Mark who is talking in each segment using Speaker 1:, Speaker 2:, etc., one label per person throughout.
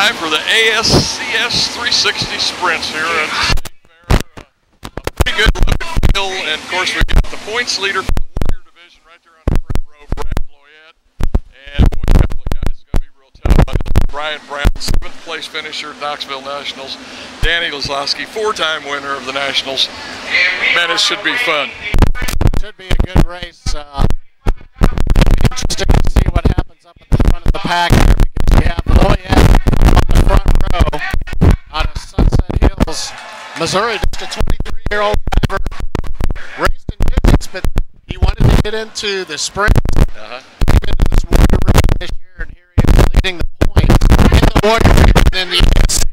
Speaker 1: time for the ASCS 360 sprints here at the State Fair. A pretty good loaded field, and of course we've got the points leader for the Warrior division right there on the front row, Brad Loyette. And boy, a couple of guys are going to be real tough. Brian Brown, 7th place finisher at Knoxville Nationals. Danny Lazowski, 4-time winner of the Nationals. Man, it should be fun.
Speaker 2: Should be a good race. It'll be interesting to see what happens up at the front of the pack here, because you have Loyette on the front row out of Sunset Hills, Missouri. Just a 23-year-old driver, raced in digits, but he wanted to get into the sprint. Came into this Warrior region this year, and here he is leading the points in the Warrior region in the ASCS.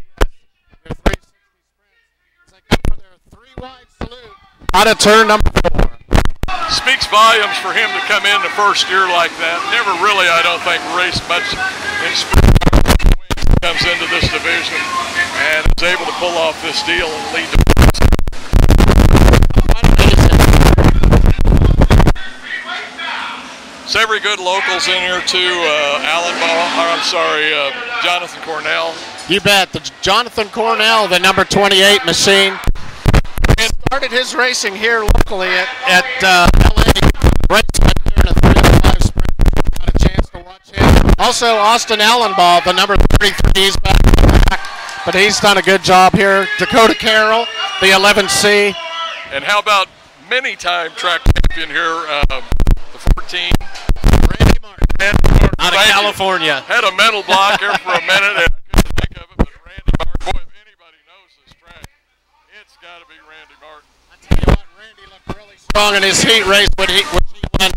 Speaker 2: Their 360 sprints. As they go for their 3-wide salute out of turn number 4.
Speaker 1: Speaks volumes for him to come in the first year like that. Never really, I don't think, raced much in sprint. Comes into this division and is able to pull off this deal and lead the points. Several good locals in here too. Jonathan Cornell.
Speaker 2: You bet. The Jonathan Cornell, the number 28 machine. He started his racing here locally at LA. Raced in a 3-5 sprint. Got a chance to watch him. Also, Austin Allenbaugh, the number 33. He's back in the back, but he's done a good job here. Dakota Carroll, the 11C.
Speaker 1: And how about many-time track champion here, the 14.
Speaker 2: Randy Martin. Out of California.
Speaker 1: Had a mental block here for a minute, and I couldn't think of it, but Randy Martin, boy, if anybody knows this track, it's got to be Randy Martin.
Speaker 2: I tell you what, Randy looked really strong in his heat race, which he won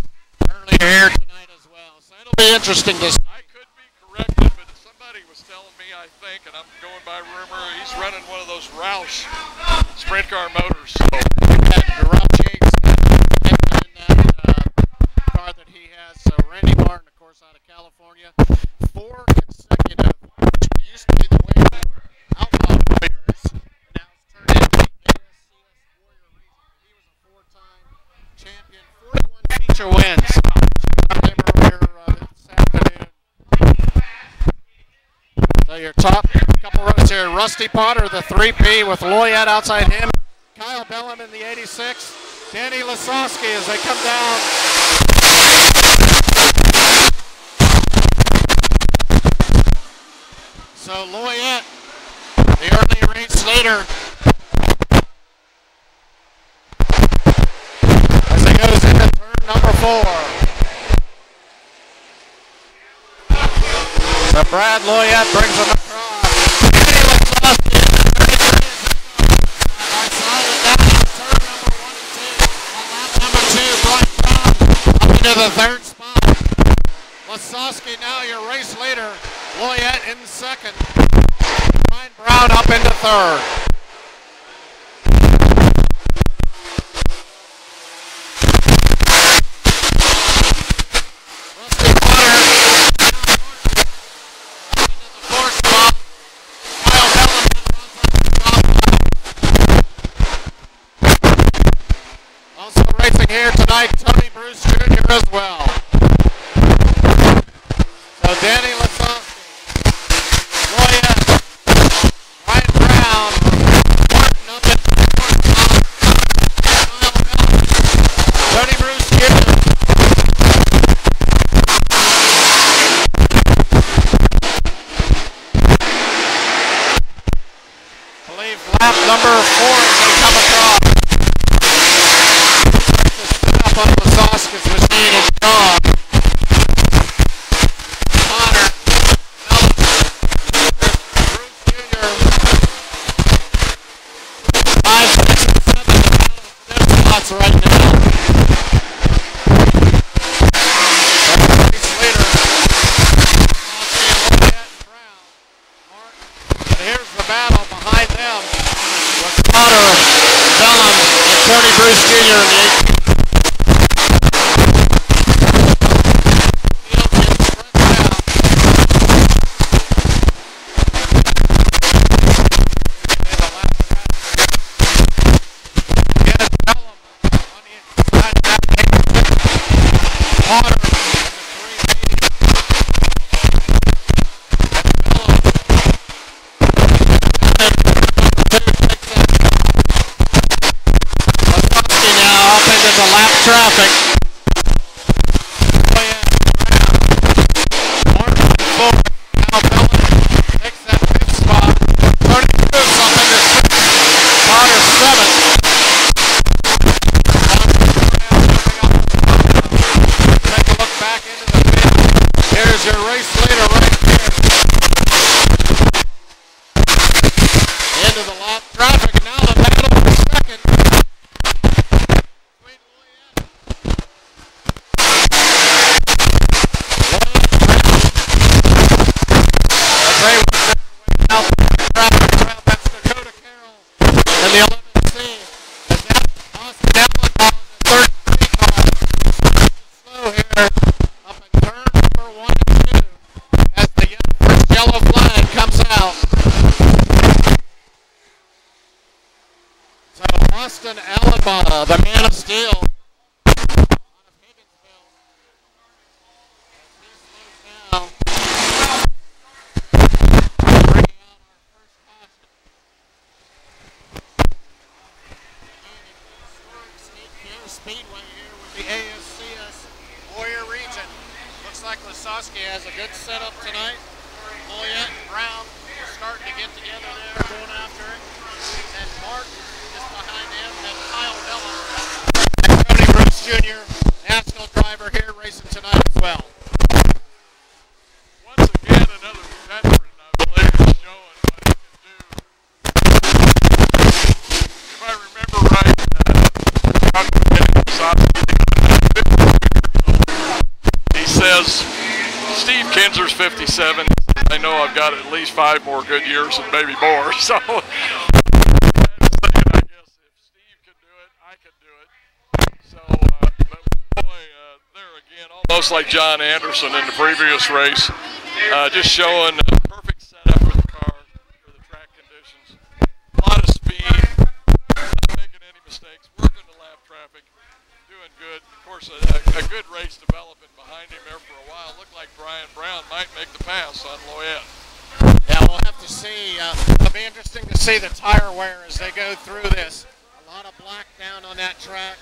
Speaker 2: earlier here tonight as well. So it'll be interesting to see.
Speaker 1: I could be corrected, but somebody was telling me, I think, and I'm going by rumor, he's running one of those Roush sprint car motors. So
Speaker 2: Roush Yates in that car that he has. So Randy Martin, of course, out of California. 4 consecutive, which used to be the way Outlaw Warriors, and now it's turned into the ASCS Warrior region. He was a 4-time champion, 41 feature wins. This afternoon. So your top couple rows here, Rusty Potter, the 3P with Loyette outside him. Kyle Bellum in the 86. Danny Lasowski as they come down. So Loyette, the early race leader, as he goes into turn number 4. So Brad Loyette brings him across. Danny Lasowski to the 3rd spot. Lasowski now your race leader. Loyette in 2nd. Brian Brown up into 3rd. Rusty Potter up into the 4th spot. Kyle Bellum also racing here tonight, Tony Bruce Jr. as well. So Danny Lasowski, Loyette, Brian Brown, of steel out of Higginsville. He slows down. Bringing out our first caution. Historic State Fair Speedway here with the ASCS Warrior Region. Looks like Lasowski has a good setup tonight. Loyette and Brown are starting to get together there, going after it. And Martin is behind him, and Kyle Miller. And Tony Bruce Jr., national driver here racing tonight as well.
Speaker 1: Once again, another veteran, I believe, is showing what he can do. If I remember right, he says, Steve Kinser's 57. I know I've got at least 5 more good years and maybe more. So, I guess if Steve can do it, I can do it. So, but boy, there again, almost like John Anderson in the previous race, just showing a perfect setup for the car, for the track conditions. A lot of speed, not making any mistakes, working the lap traffic, doing good. Of course, a good race developing behind him there for a while. Looked like Brian Brown might make the pass on Loyette.
Speaker 2: Yeah, we'll have to see. It'll be interesting to see the tire wear as they go through this. A lot of black down on that track.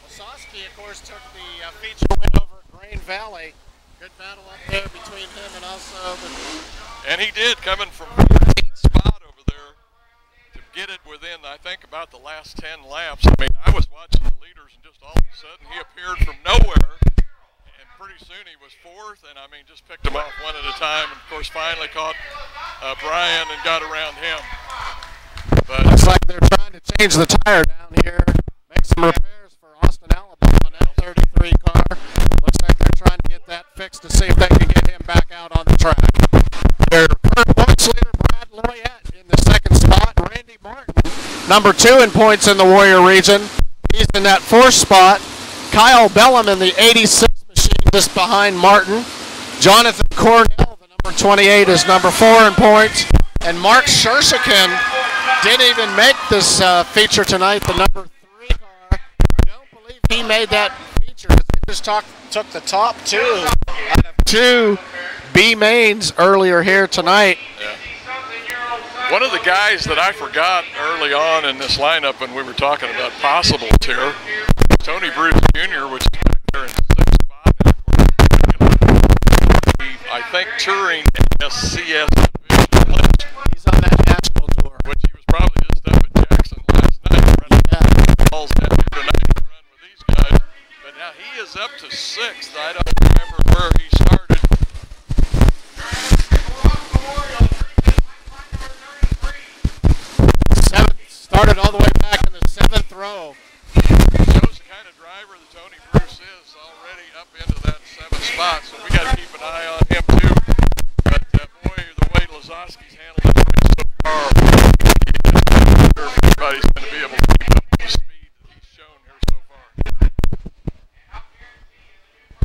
Speaker 2: Lasowski, of course, took the feature win over at Grain Valley. Good battle up there between him and also.
Speaker 1: And he did, coming from 14th spot over there to get it within, I think, about the last 10 laps. I mean, I was watching the leaders and just all of a sudden he appeared from nowhere. And pretty soon he was 4th, and I mean, just picked him off one at a time. And of course, finally caught Brian and got around him. But
Speaker 2: looks like they're trying to change the tire down here, make some repairs for Austin, Alabama on that 33 car. Looks like they're trying to get that fixed to see if they can get him back out on the track. Their current points leader, Brad Loyette, in the 2nd spot. Randy Martin, number 2 in points in the Warrior region. He's in that 4th spot. Kyle Bellum in the 86 machine just behind Martin. Jonathan Cornell, the number 28, is number 4 in points. And Mark Shershikin didn't even make this feature tonight, the number 3 car. I don't believe he made that feature. They just took the top 2 out of 2 B mains earlier here tonight.
Speaker 1: Yeah. One of the guys that I forgot early on in this lineup when we were talking about possibles here, Tony Bruce Jr., which is back there in 6th spot. And of course, I think touring ASCS division.
Speaker 2: He's on that national tour.
Speaker 1: Which he was probably just up at Jackson last night running balls down here tonight to run with these guys. But now he is up to 6th. I don't remember where he started.
Speaker 2: Started all the way back in the 7th row.
Speaker 1: Shows the kind of driver that Tony Bruce is, already up into that 7th spot, so we got to keep an eye on him too. But boy, the way Lasowski's handled this race so far, I'm not sure if anybody's going to be able to keep up with the speed that he's shown here so far.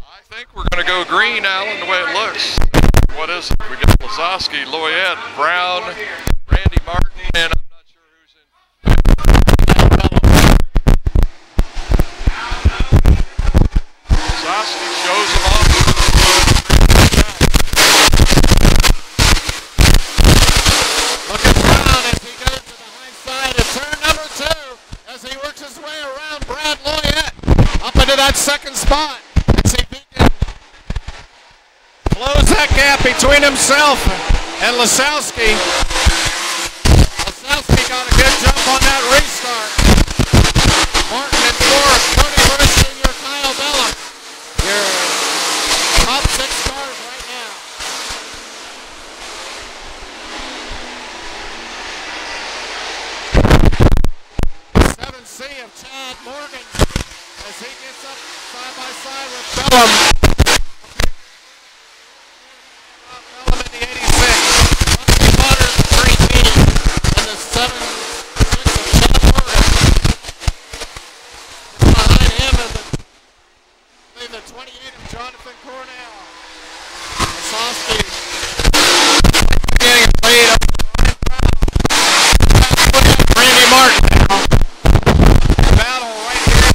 Speaker 1: I think we're going to go green, Alan, the way it looks. What is it? We got Lasowski, Loyette, Brown, Randy Martin, and I'm not sure who's in. Lasowski shows him off.
Speaker 2: Look at Brown as he goes to the high side of turn number 2 as he works his way around Brad Loyette up into that 2nd spot. As he can close that gap between himself and Lasowski. Lasowski got a good jump on that restart. Martin in 4th, Tony Bruce Jr., Kyle Bellum. Your top 6 cars right now. 7C of Chad Morgan as he gets up side by side with Bellum. Bellum in the 86. Rusty Butters, the 3B, and the 7-6 of Chad Morgan. Behind him and the 28 of Jonathan Cornell. Lasowski getting a lead up to Brian Brown. Randy Martin now. Battle right here.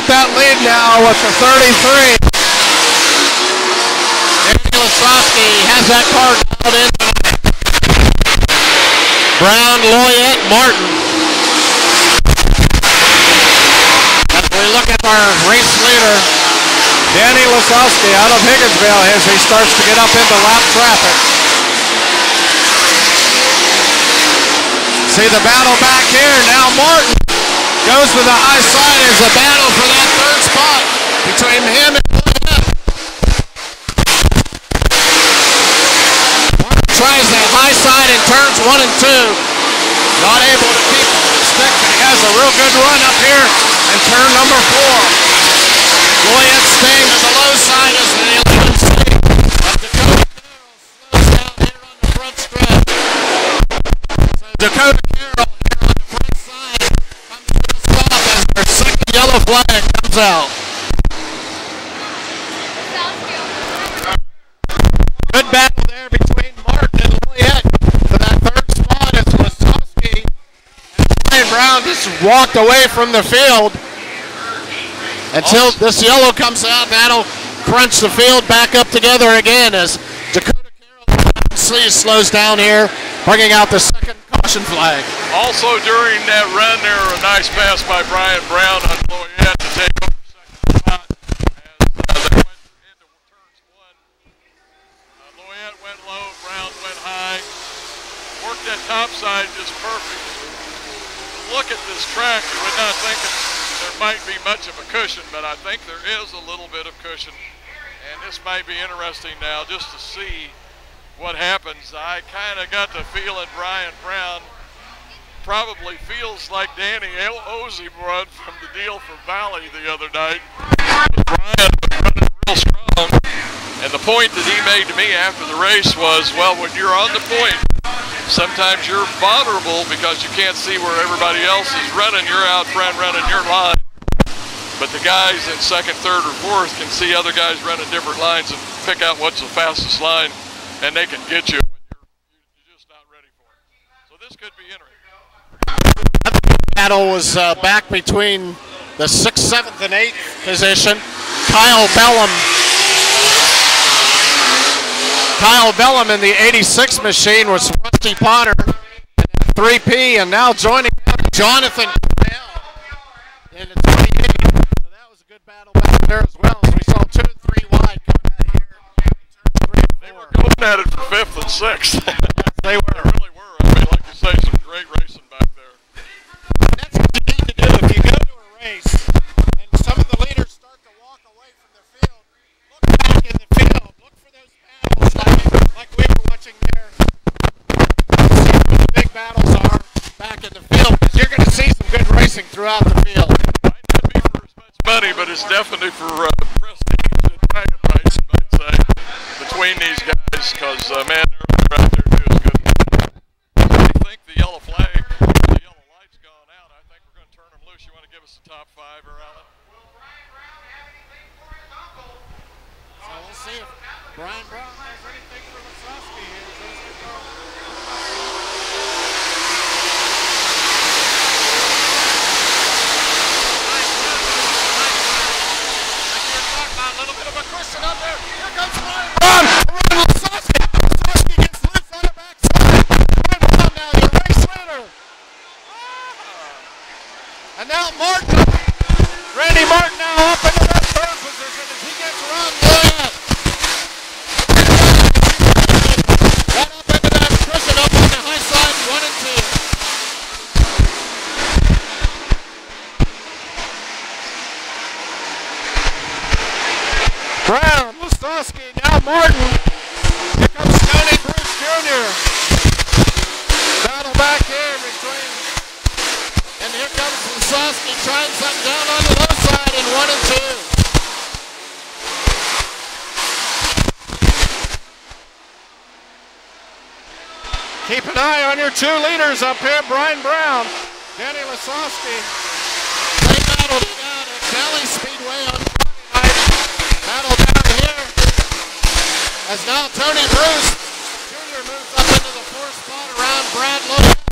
Speaker 2: out that lead now with the 33. Danny Lasowski has that car out in. Brown, Loyette, Martin. As we look at our race leader, Danny Lasowski out of Higginsville as he starts to get up into lap traffic. See the battle back here. Now Martin goes to the high side as a battle for that third spot between him and Loyette. Martin tries that high side in turns 1 and 2. Not able to keep the stick, but he has a real good run up here in turn number 4. Loyette staying to the low side as the 11th seat. Dakota Carroll slows down here on the front stretch. So Dakota Carroll here on the front side comes to a stop as their second yellow flag comes out. Good battle there between Martin and Loyette for that third spot as Lasowski and Brian Brown just walked away from the field. Until this yellow comes out, that'll crunch the field back up together again as Dakota Carroll slows down here, bringing out the second caution flag.
Speaker 1: Also during that run there, a nice pass by Brian Brown on Loyette to take over second spot as they went into turns 1. Loyette went low, Brown went high. Worked that top side just perfect. Look at this track, you would not think there might be much of a cushion, but I think there is a little bit of cushion. And this might be interesting now just to see what happens. I kind of got the feeling Brian Brown probably feels like Danny owes him one from the deal for Valley the other night. Brian was running real strong, and the point that he made to me after the race was, well, when you're on the point, sometimes you're vulnerable because you can't see where everybody else is running. You're out front running your line. But the guys in second, third, or fourth can see other guys running different lines and pick out what's the fastest line, and they can get you when you're just not ready for it. So this could be interesting.
Speaker 2: The battle was back between the 6th, 7th, and 8th position. Kyle Bellum in the 86 machine was Rusty Potter in 3P, and now joining Jonathan Cornell in the 28. So that was a good battle back there as well, as we saw 2 and 3 wide coming out here in turn 3 and 4.
Speaker 1: They were going at it for 5th and 6th.
Speaker 2: Yes, they were.
Speaker 1: They really were. I mean, like you say, some great racing back there.
Speaker 2: And that's what you need to do if you go to a race and some of the leaders start to walk away from the field. Look back in the field. Look for those battles like we were watching there. See where the big battles are back in the field, because you're going to see some good racing throughout the field.
Speaker 1: Might not be for as much money, but it's definitely for prestige and wagon rights, you might say, between these guys, because, man, they're out there too is good. I think the yellow flag, the yellow light's gone out. I think we're going to turn them loose. You want to give us the top 5 or Alan?
Speaker 2: So we'll see if Brian Brown has anything for Lasowski here. A little bit of a cushion up there. Here comes Brian Brown. Around Lasowski. Lasowski gets loose on the backside. Brian Brown now, your race leader. And now Martin. Randy Martin now up into that third position as he gets around Loyette. Right up into that cushion up on the high side, 1 and 2. Brown, Lasowski, now Martin. Here comes Tony Bruce Jr. Battle back here between. And here comes Lasowski trying something down on the low side in 1 and 2. Keep an eye on your 2 leaders up here, Brian Brown, Danny Lasowski. They battled it out at Valley Speedway on Friday night. Battle down here as now Tony Bruce Jr. moves up into the 4th spot around Brad Loyette.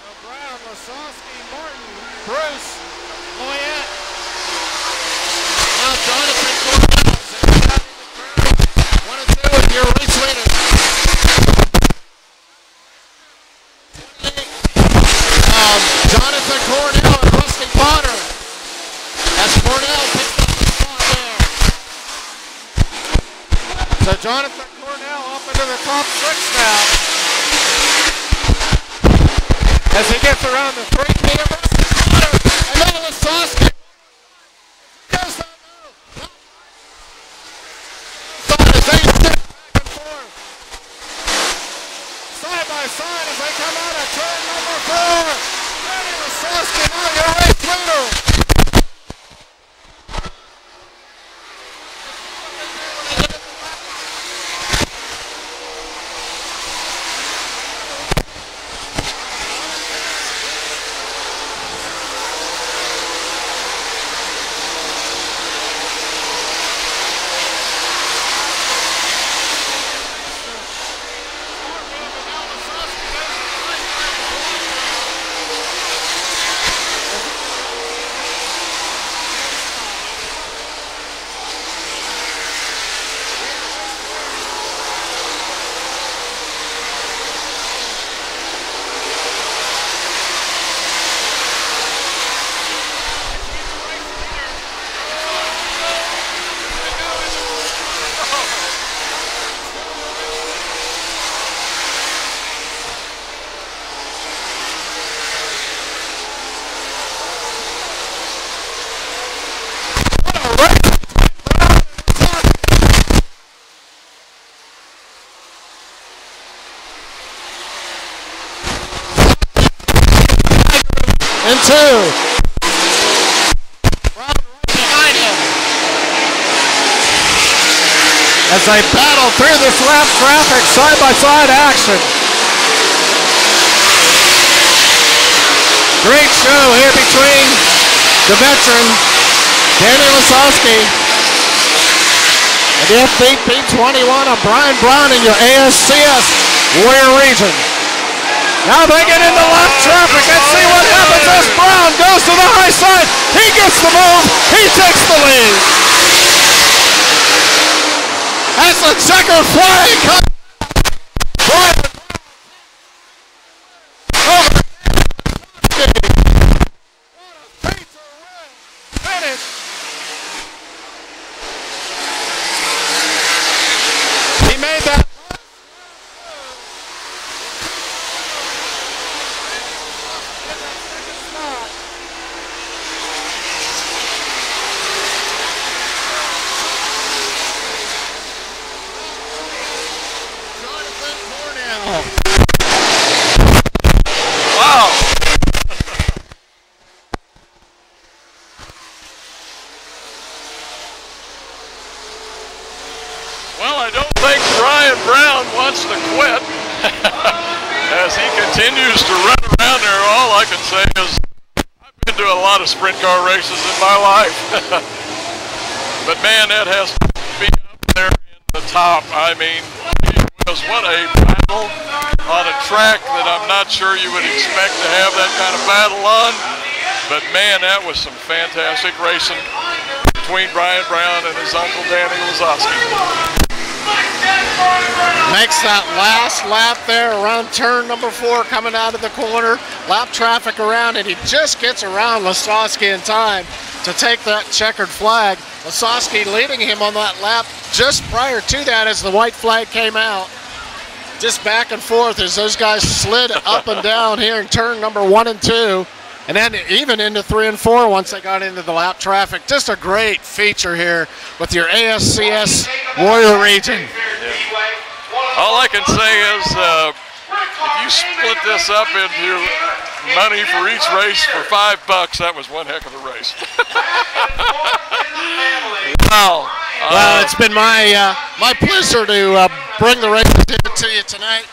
Speaker 2: So Brown, Wasowski, Martin, Bruce, Loyette. Now Jonathan Cornell is in the curve. 1 and 2 with your race leader. Jonathan Cornell and Rusty Potter. As Cornell picks up the spot there. So Jonathan Cornell up into the top 6 now. As he gets around the 3 p.m. And then Wasowski. Goes that move. As they step back and forth. Side by side as they come out of turn number 4. Wasowski, now your race leader. And 2. Brown right behind him. As they battle through this lap traffic, side-by-side action. Great show here between the veteran, Danny Wasowski, and the FVP 21 of Brian Brown in your ASCS Warrior Region. Now they get into lap traffic. Let's see what happens as Brown goes to the high side. He gets the move. He takes the lead. As the checkered flag comes. Brian over. What a feature win finish. He made that.
Speaker 1: Wow. Well, I don't think Brian Brown wants to quit as he continues to run around there. All I can say is I've been to a lot of sprint car races in my life. But man, that has to be up there in the top. I mean, what a battle on a track that I'm not sure you would expect to have that kind of battle on. But man, that was some fantastic racing between Brian Brown and his uncle Danny Wasowski.
Speaker 2: Makes that last lap there around turn number 4 coming out of the corner. Lap traffic around, and he just gets around Wasowski in time to take that checkered flag. Wasowski leading him on that lap just prior to that as the white flag came out. Just back and forth as those guys slid up and down here in turn number 1 and 2. And then even into 3 and 4 once they got into the lap traffic. Just a great feature here with your ASCS Warrior Region.
Speaker 1: Yeah. All I can say is if you split this up into money for each race for $5, that was one heck of a race. Wow.
Speaker 2: Well, it's been my pleasure to bring the races here to you tonight.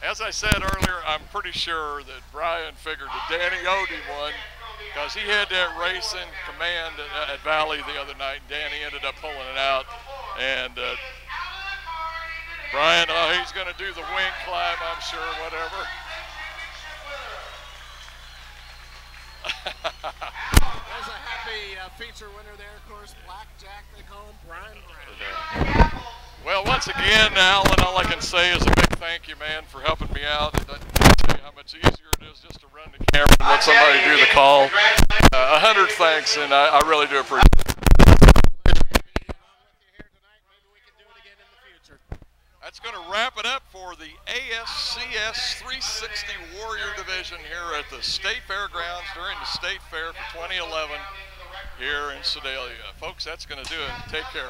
Speaker 1: As I said earlier, I'm pretty sure that Brian figured that Danny owed him one, because he had that race in command at Valley the other night. Danny ended up pulling it out, and Brian, he's going to do the wing climb, I'm sure, whatever.
Speaker 2: There's a happy feature winner there, of course, Blackjack, they call him, Brian Brown.
Speaker 1: Well, once again, Alan, all I can say is a big thank you, man, for helping me out. I can't tell you how much easier it is just to run the camera and let somebody do the call. 100 thanks, and I really do appreciate it. That's going to wrap it up for the ASCS 360 Warrior Division here at the State Fairgrounds during the State Fair for 2011 here in Sedalia. Folks, that's going to do it. Take care.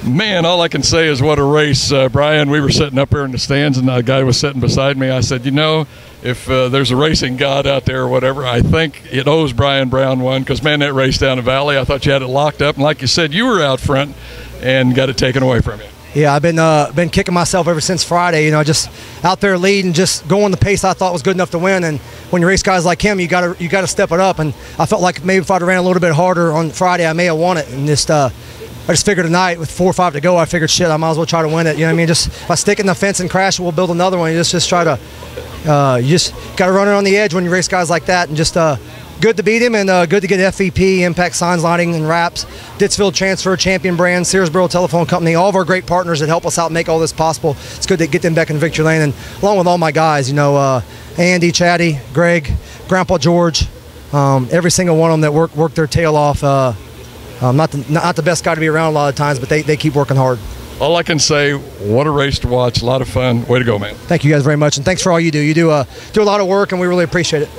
Speaker 1: Man, all I can say is what a race. Brian, we were sitting up here in the stands, and a guy was sitting beside me. I said, you know, if there's a racing god out there or whatever, I think it owes Brian Brown one, because, man, that race down the valley, I thought you had it locked up. And like you said, you were out front and got it taken away from you.
Speaker 3: Yeah, I've been kicking myself ever since Friday. You know, just out there leading, just going the pace I thought was good enough to win. And when you race guys like him, you got to step it up. And I felt like maybe if I'd ran a little bit harder on Friday, I may have won it. And I just figured tonight with 4 or 5 to go, I figured shit, I might as well try to win it. You know what I mean? Just if I stick in the fence and crash, we'll build another one. You just try to, you just got to run it on the edge when you race guys like that, and just. Good to beat him, and good to get FVP, Impact Signs, Lighting, and Wraps, Dittsfield Transfer, Champion Brand, Searsboro Telephone Company, all of our great partners that help us out and make all this possible. It's good to get them back in victory lane, and along with all my guys, you know, Andy, Chatty, Greg, Grandpa George, every single one of them that work their tail off. Not the best guy to be around a lot of times, but they keep working hard.
Speaker 1: All I can say, what a race to watch, a lot of fun. Way to go, man.
Speaker 3: Thank you guys very much, and thanks for all you do. You do a lot of work, and we really appreciate it.